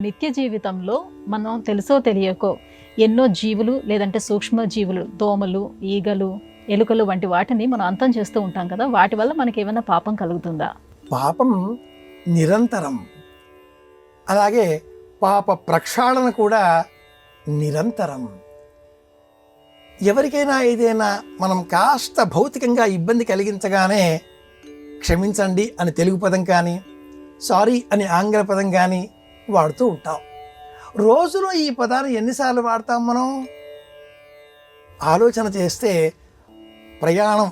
నిత్య జీవితంలో మనం తెలుసో తెలియకో ఎన్నో జీవులు లేదంటే సూక్ష్మ జీవులు, దోమలు, ఈగలు, ఎలుకలు వంటి వాటిని మనం అంతం చేస్తూ ఉంటాం కదా. వాటి వల్ల మనకి ఏమైనా పాపం కలుగుతుందా? పాపం నిరంతరం, అలాగే పాప ప్రక్షాళన కూడా నిరంతరం. ఎవరికైనా ఏదైనా మనం కాస్త భౌతికంగా ఇబ్బంది కలిగించగానే క్షమించండి అని తెలుగు పదం కానీ, సారీ అని ఆంగ్ల పదం కానీ వాడుతూ ఉంటాం. రోజులో ఈ పదాన్ని ఎన్నిసార్లు వాడతాం మనం? ఆలోచన చేస్తే ప్రయాణం,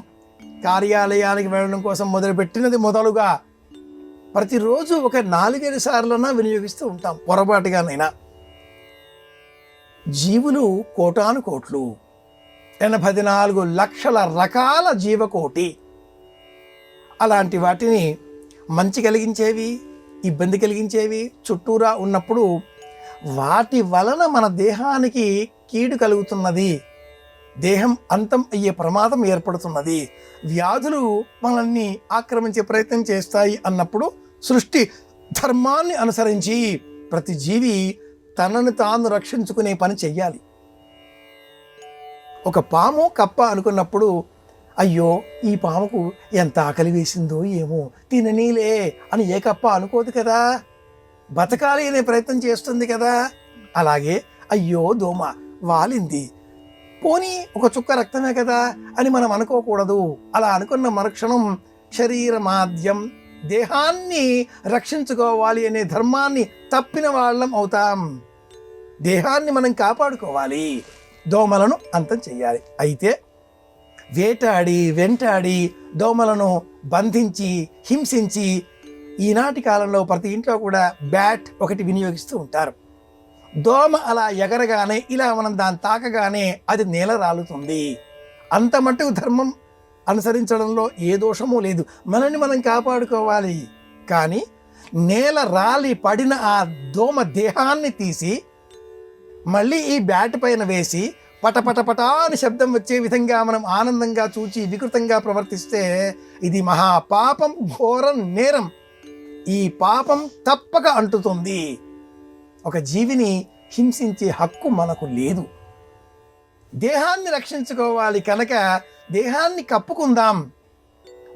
కార్యాలయానికి వెళ్ళడం కోసం మొదలుపెట్టినది మొదలుగా ప్రతిరోజు ఒక 4-5 సార్లన్నా వినియోగిస్తూ ఉంటాం, పొరపాటుగానైనా. జీవులు కోటాను కోట్లు, 84 లక్షల రకాల జీవకోటి. అలాంటి వాటిని మంచి కలిగించేవి, ఇబ్బంది కలిగించేవి చుట్టూరా ఉన్నప్పుడు వాటి వలన మన దేహానికి కీడు కలుగుతున్నది, దేహం అంతం అయ్యే ప్రమాదం ఏర్పడుతున్నది, వ్యాధులు మనల్ని ఆక్రమించే ప్రయత్నం చేస్తాయి అన్నప్పుడు సృష్టి ధర్మాన్ని అనుసరించి ప్రతి జీవి తనను తాను రక్షించుకునే పని చెయ్యాలి. ఒక పాము కప్ప అనుకున్నప్పుడు అయ్యో ఈ పాముకు ఎంత ఆకలి వేసిందో ఏమో, తిననీలే అని ఏ కప్ప అనుకోదు కదా, బతకాలి అనే ప్రయత్నం చేస్తుంది కదా. అలాగే అయ్యో దోమ వాలింది, పోనీ ఒక చుక్క రక్తమే కదా అని మనం అనుకోకూడదు. అలా అనుకున్న మరుక్షణం శరీర మాధ్యం, దేహాన్ని రక్షించుకోవాలి అనే ధర్మాన్ని తప్పిన వాళ్ళం అవుతాం. దేహాన్ని మనం కాపాడుకోవాలి, దోమలను అంతం చెయ్యాలి. అయితే వేటాడి వెంటాడి దోమలను బంధించి హింసించి ఈనాటి కాలంలో ప్రతి ఇంట్లో కూడా బ్యాట్ ఒకటి వినియోగిస్తూ ఉంటారు. దోమ అలా ఎగరగానే ఇలా మనం దాన్ని తాకగానే అది నేల రాలుతుంది. అంత మటుకు ధర్మం అనుసరించడంలో ఏ దోషమూ లేదు, మనల్ని మనం కాపాడుకోవాలి. కానీ నేల రాలి పడిన ఆ దోమ దేహాన్ని తీసి మళ్ళీ ఈ బ్యాట్ పైన వేసి పటపటపటా అని శబ్దం వచ్చే విధంగా మనం ఆనందంగా చూచి వికృతంగా ప్రవర్తిస్తే ఇది మహాపాపం, ఘోరం, నేరం. ఈ పాపం తప్పక అంటుతుంది. ఒక జీవిని హింసించే హక్కు మనకు లేదు. దేహాన్ని రక్షించుకోవాలి కనుక దేహాన్ని కప్పుకుందాం,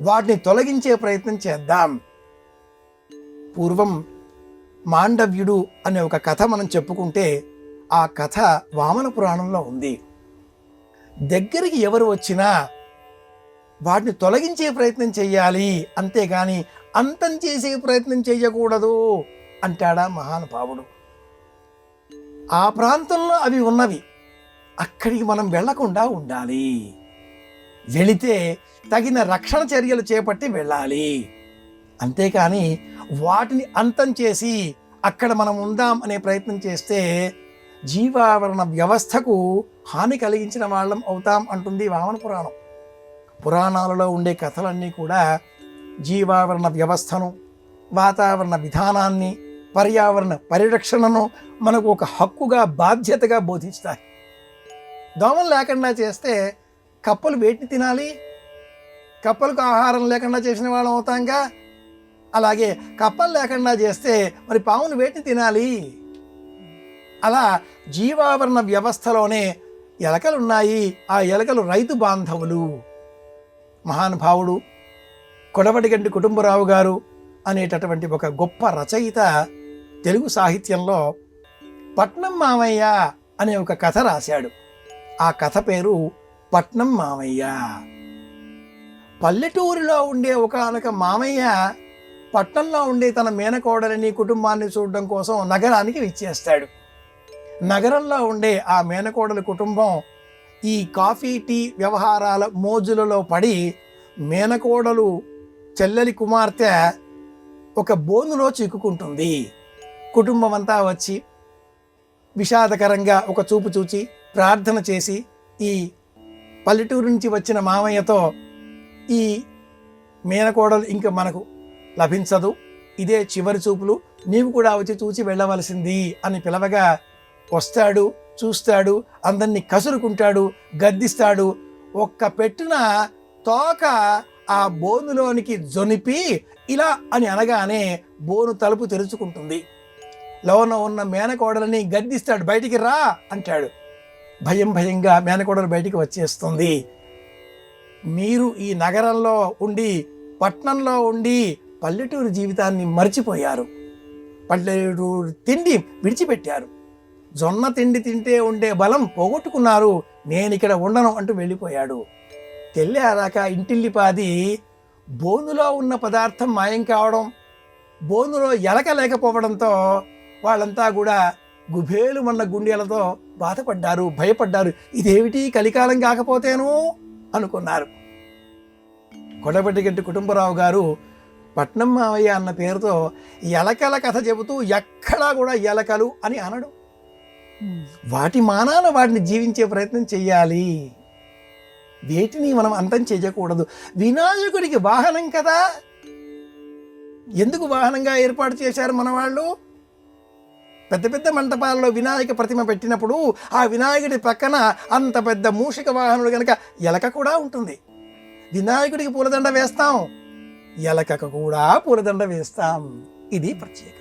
వాటిని తొలగించే ప్రయత్నం చేద్దాం. పూర్వం మాండవ్యుడు అనే ఒక కథ మనం చెప్పుకుంటే ఆ కథ వామన పురాణంలో ఉంది. దగ్గరికి ఎవరు వచ్చినా వాటిని తొలగించే ప్రయత్నం చెయ్యాలి, అంతేగాని అంతం చేసే ప్రయత్నం చెయ్యకూడదు అంటాడా మహానుభావుడు. ఆ ప్రాంతంలో అవి ఉన్నవి, అక్కడికి మనం వెళ్లకుండా ఉండాలి. వెళితే తగిన రక్షణ చర్యలు చేపట్టి వెళ్ళాలి. అంతేకాని వాటిని అంతం చేసి అక్కడ మనం ఉందాం అనే ప్రయత్నం చేస్తే జీవావరణ వ్యవస్థకు హాని కలిగించిన వాళ్ళం అవుతాం అంటుంది వామన పురాణం. పురాణాలలో ఉండే కథలన్నీ కూడా జీవావరణ వ్యవస్థను, వాతావరణ విధానాన్ని, పర్యావరణ పరిరక్షణను మనకు ఒక హక్కుగా, బాధ్యతగా బోధిస్తాయి. దోమలు లేకుండా చేస్తే కప్పలు వేటిని తినాలి? కప్పలకు ఆహారం లేకుండా చేసిన వాళ్ళం అవుతాంగా. అలాగే కప్పలు లేకుండా చేస్తే మరి పాములు వేటిని తినాలి? అలా జీవావరణ వ్యవస్థలోనే ఎలకలున్నాయి. ఆ ఎలకలు రైతు బాంధవులు. మహానుభావుడు కొడవటిగంటి కుటుంబరావు గారు అనేటటువంటి ఒక గొప్ప రచయిత తెలుగు సాహిత్యంలో పట్నం మామయ్య అనే ఒక కథ రాశాడు. ఆ కథ పేరు పట్నం మామయ్య. పల్లెటూరిలో ఉండే ఒకానొక మామయ్య పట్నంలో ఉండే తన మేనకోడలిని, కుటుంబాన్ని చూడడం కోసం నగరానికి విచ్చేస్తాడు. నగరంలో ఉండే ఆ మేనకోడలి కుటుంబం ఈ కాఫీ, టీ వ్యవహారాల మోజులలో పడి మేనకోడలు చెల్లెలి కుమార్తె ఒక బోనులో చిక్కుకుంటుంది. కుటుంబం అంతా వచ్చి విషాదకరంగా ఒక చూపు చూచి ప్రార్థన చేసి ఈ పల్లెటూరు నుంచి వచ్చిన మామయ్యతో ఈ మేనకోడలు ఇంక మనకు లభించదు, ఇదే చివరి చూపులు, నీవు కూడా వచ్చి చూచి వెళ్ళవలసింది అని పిలవగా వస్తాడు, చూస్తాడు, అందరినీ కసురుకుంటాడు, గద్దిస్తాడు. ఒక్క పెట్టున తోక ఆ బోనులోనికి జొనిపి ఇలా అని అనగానే బోను తలుపు తెరుచుకుంటుంది. లోన ఉన్న మేనకోడలని గద్దిస్తాడు, బయటికి రా అంటాడు. భయంగా మేనకోడలు బయటికి వచ్చేస్తుంది. మీరు ఈ నగరంలో ఉండి, పట్నంలో ఉండి పల్లెటూరు జీవితాన్ని మర్చిపోయారు, పల్లెటూరు తిండి విడిచిపెట్టారు, జొన్న తిండి తింటే ఉండే బలం పోగొట్టుకున్నారు, నేను ఇక్కడ ఉండను అంటూ వెళ్ళిపోయాడు. తెల్లారాక ఇంటిల్లిపాది బోనులో ఉన్న పదార్థం మాయం కావడం, బోనులో ఎలక లేకపోవడంతో వాళ్ళంతా కూడా గుబేలు మన్న గుండెలతో బాధపడ్డారు, భయపడ్డారు. ఇదేమిటి కలికాలం కాకపోతేను అనుకున్నారు. కొడబెట్టిగట్టి కుటుంబరావు గారు పట్నం మావయ్య అన్న పేరుతో ఎలకల కథ చెబుతూ ఎక్కడా కూడా ఎలకలు అని అనడు. వాటి మానాన వాటిని జీవించే ప్రయత్నం చెయ్యాలి, వేటిని మనం అంతం చేయకూడదు. వినాయకుడికి వాహనం కదా, ఎందుకు వాహనంగా ఏర్పాటు చేశారు మన వాళ్ళు? పెద్ద పెద్ద మంటపాలలో వినాయక ప్రతిమ పెట్టినప్పుడు ఆ వినాయకుడి పక్కన అంత పెద్ద మూషిక వాహనుడు కనుక ఎలక కూడా ఉంటుంది. వినాయకుడికి పూలదండ వేస్తాం, ఎలకకు కూడా పూలదండ వేస్తాం. ఇది ప్రత్యేకం.